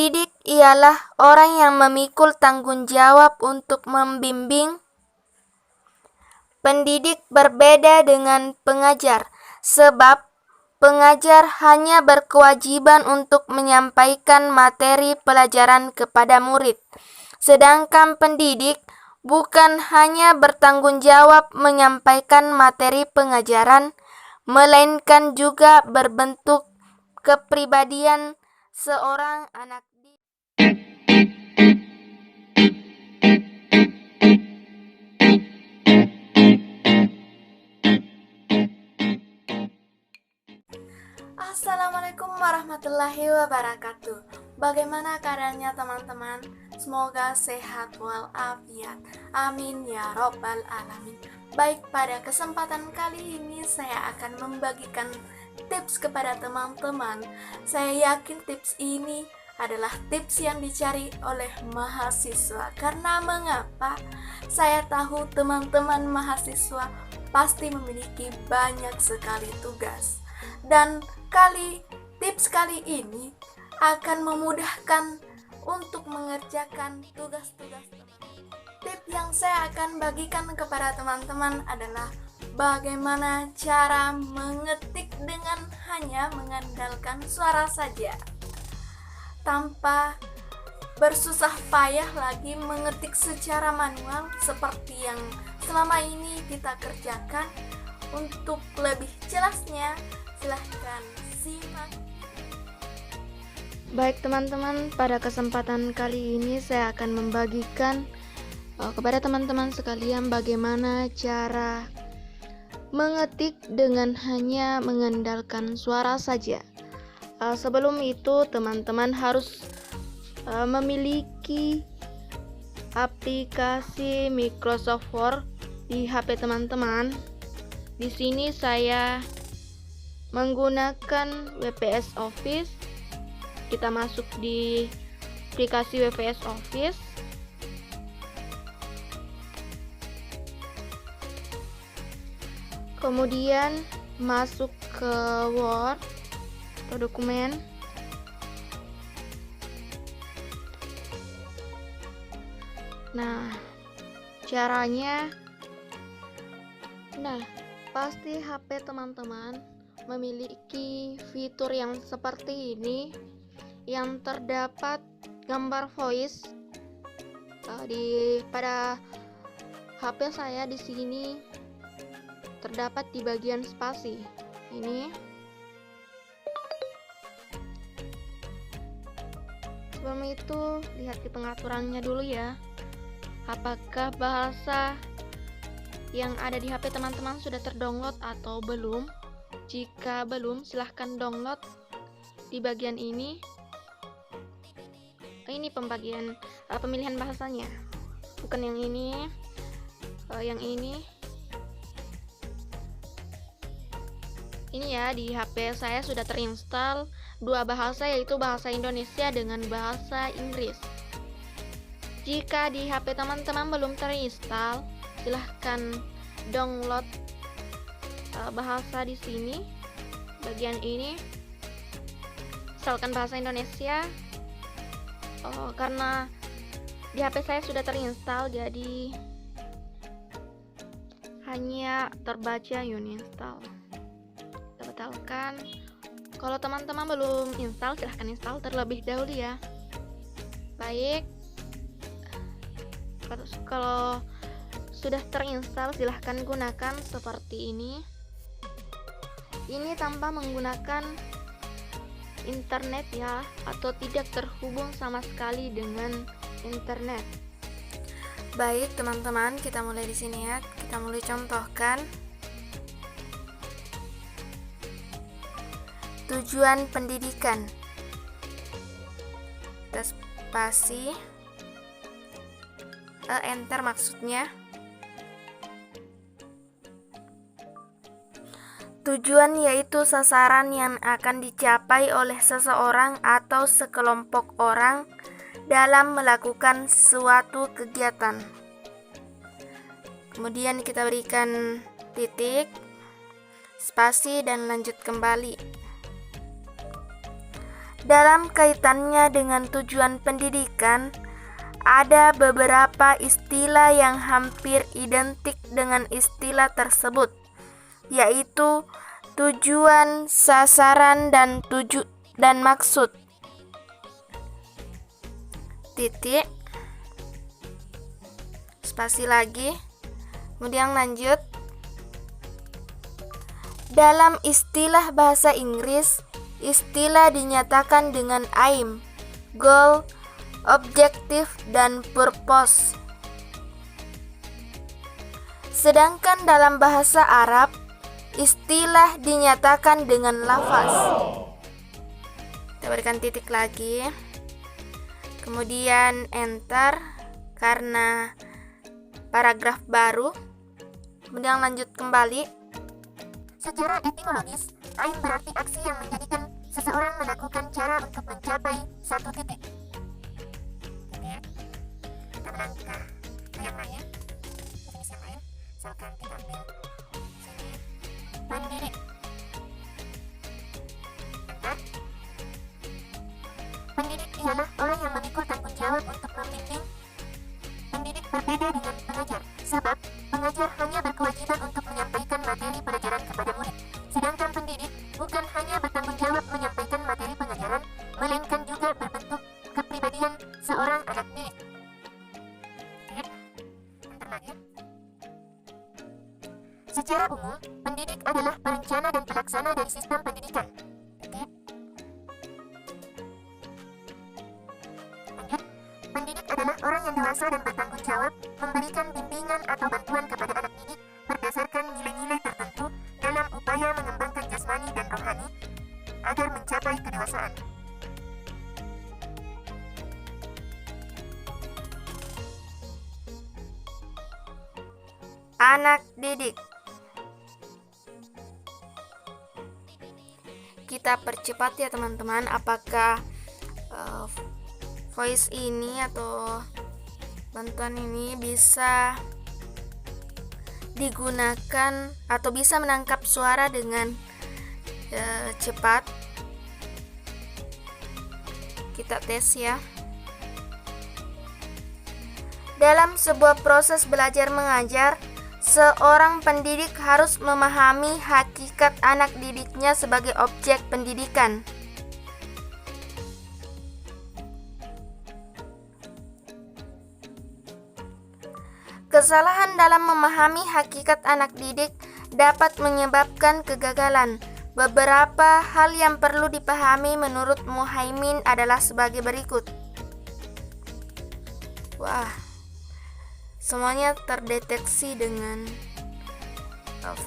Pendidik ialah orang yang memikul tanggung jawab untuk membimbing. Pendidik berbeda dengan pengajar, sebab pengajar hanya berkewajiban untuk menyampaikan materi pelajaran kepada murid, sedangkan pendidik bukan hanya bertanggung jawab menyampaikan materi pengajaran, melainkan juga berbentuk kepribadian seorang anak didik. Assalamualaikum warahmatullahi wabarakatuh. Bagaimana keadaannya teman-teman? Semoga sehat walafiat. Amin ya robbal alamin. Baik, pada kesempatan kali ini saya akan membagikan tips kepada teman-teman. Saya yakin tips ini adalah tips yang dicari oleh mahasiswa. Karena mengapa? Saya tahu teman-teman mahasiswa pasti memiliki banyak sekali tugas. Dan tips kali ini akan memudahkan untuk mengerjakan tugas-tugas. Tips yang saya akan bagikan kepada teman-teman adalah bagaimana cara mengetik dengan hanya mengandalkan suara saja, tanpa bersusah payah lagi mengetik secara manual seperti yang selama ini kita kerjakan. Untuk lebih jelasnya, silahkan simak. Baik teman-teman, pada kesempatan kali ini saya akan membagikan kepada teman-teman sekalian bagaimana cara mengetik dengan hanya mengandalkan suara saja. Sebelum itu teman-teman harus memiliki aplikasi Microsoft Word di HP teman-teman. Di sini saya menggunakan WPS Office. Kita masuk di aplikasi WPS Office. Kemudian masuk ke Word atau dokumen. Nah, caranya, pasti HP teman-teman memiliki fitur yang seperti ini, yang terdapat gambar voice. Pada HP saya di sini terdapat di bagian spasi ini. Sebelum itu lihat di pengaturannya dulu ya, apakah bahasa yang ada di HP teman-teman sudah terdownload atau belum. Jika belum, silahkan download di bagian ini. Ini pembagian pemilihan bahasanya, bukan yang ini. Yang ini ya, di HP saya sudah terinstall dua bahasa, yaitu bahasa Indonesia dengan bahasa Inggris. Jika di HP teman-teman belum terinstall, silahkan download bahasa di sini, bagian ini. Misalkan bahasa Indonesia. Karena di HP saya sudah terinstall, jadi hanya terbaca uninstall. Kita batalkan. Kalau teman-teman belum install, silahkan install terlebih dahulu ya. Baik, kalau sudah terinstall, silahkan gunakan seperti ini. Ini tanpa menggunakan internet ya, atau tidak terhubung sama sekali dengan internet. Baik teman-teman, kita mulai di sini ya. Kita mulai contohkan. Tujuan pendidikan. Kita spasi, enter maksudnya. Tujuan yaitu sasaran yang akan dicapai oleh seseorang atau sekelompok orang dalam melakukan suatu kegiatan. Kemudian kita berikan titik, spasi, dan lanjut kembali. Dalam kaitannya dengan tujuan pendidikan, ada beberapa istilah yang hampir identik dengan istilah tersebut, yaitu tujuan, sasaran, dan maksud. Titik, spasi lagi, kemudian lanjut. Dalam istilah bahasa Inggris, istilah dinyatakan dengan aim, goal, objektif, dan purpose. Sedangkan dalam bahasa Arab, istilah dinyatakan dengan lafaz. Kita berikan titik lagi. Kemudian enter karena paragraf baru. Kemudian lanjut kembali. Secara etimologis, aim berarti aksi yang menjadikan seseorang melakukan cara untuk mencapai satu titik. Kita melangkah ke yang lain. Jenis yang lain, misalkan kita ambil sini, pendidik. Enter. Pendidik ialah orang yang memikul tanggung jawab untuk membimbing. Pendidik berbeda dengan pengajar, sebab pengajar hanya berkewajiban untuk menyampaikan materi pelajaran kepada murid. Sedangkan pendidik bukan hanya bertanggung jawab menyampaikan materi pengajaran, melainkan juga berbentuk kepribadian seorang anak didik. Enter lagi. Secara umum, pendidik adalah perencana dan pelaksana dari sistem pendidikan. Pendidik adalah orang yang dewasa dan bertanggung jawab memberikan bimbingan atau bantuan kepada anak didik berdasarkan nilai-nilai tertentu dalam upaya mengembangkan jasmani dan rohani agar mencapai kedewasaan. Anak didik. Kita percepat ya teman-teman, apakah voice ini atau bantuan ini bisa digunakan atau bisa menangkap suara dengan cepat. Kita tes ya. Dalam sebuah proses belajar mengajar, seorang pendidik harus memahami hakikat anak didiknya sebagai objek pendidikan. Kesalahan dalam memahami hakikat anak didik dapat menyebabkan kegagalan. Beberapa hal yang perlu dipahami menurut Muhaimin adalah sebagai berikut. Wah, semuanya terdeteksi dengan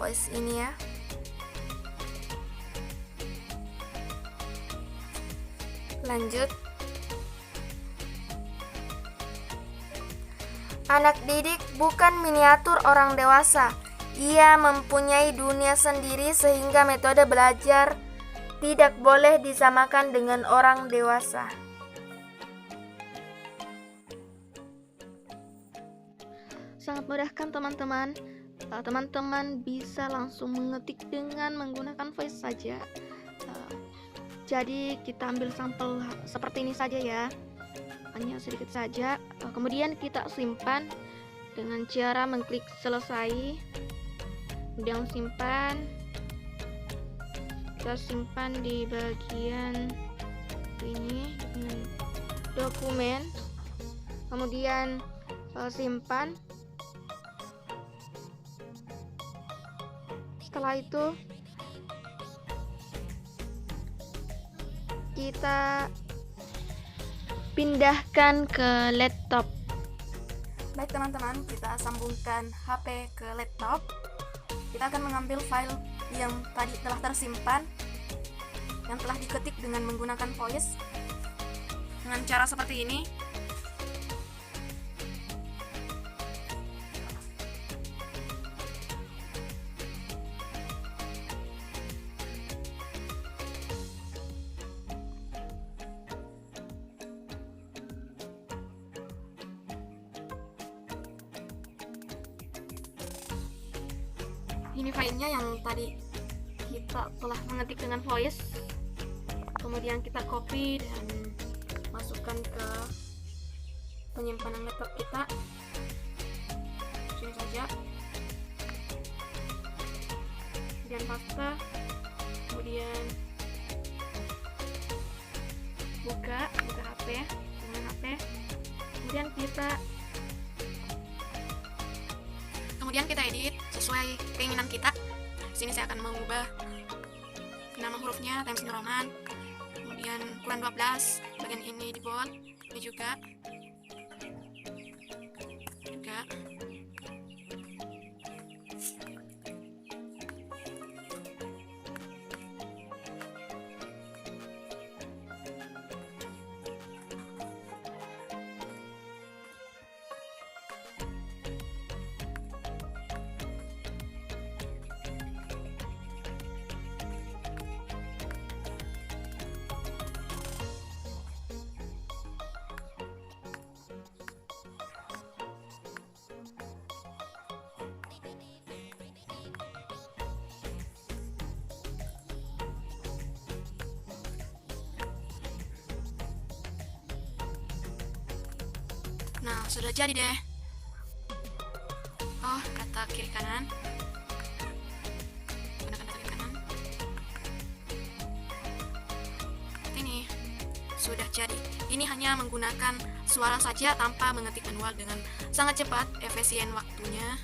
voice ini ya. Lanjut. Anak didik bukan miniatur orang dewasa. Ia mempunyai dunia sendiri sehingga metode belajar tidak boleh disamakan dengan orang dewasa. Sangat mudah kan teman-teman? Teman-teman bisa langsung mengetik dengan menggunakan voice saja. Jadi kita ambil sampel seperti ini saja ya. Hanya sedikit saja. Kemudian kita simpan dengan cara mengklik selesai. Kemudian simpan. Kita simpan di bagian ini dengan dokumen. Kemudian simpan. Setelah itu kita pindahkan ke laptop. Baik teman-teman, kita sambungkan HP ke laptop. Kita akan mengambil file yang tadi telah tersimpan, yang telah diketik dengan menggunakan voice, dengan cara seperti ini. Ini filenya yang tadi kita telah mengetik dengan voice. Kemudian kita copy dan masukkan ke penyimpanan laptop kita. Sini saja. Kemudian paste. Kemudian buka HP dengan HP. Kemudian kita edit sesuai keinginan kita. Di sini saya akan mengubah nama hurufnya Times New Roman. Kemudian ukuran 12, bagian ini di bold, ini juga. Nah, sudah jadi deh. Oh, kata kiri kanan. Gunakan kata kiri kanan. Ini sudah jadi. Ini hanya menggunakan suara saja tanpa mengetik manual dengan sangat cepat, efisien waktunya.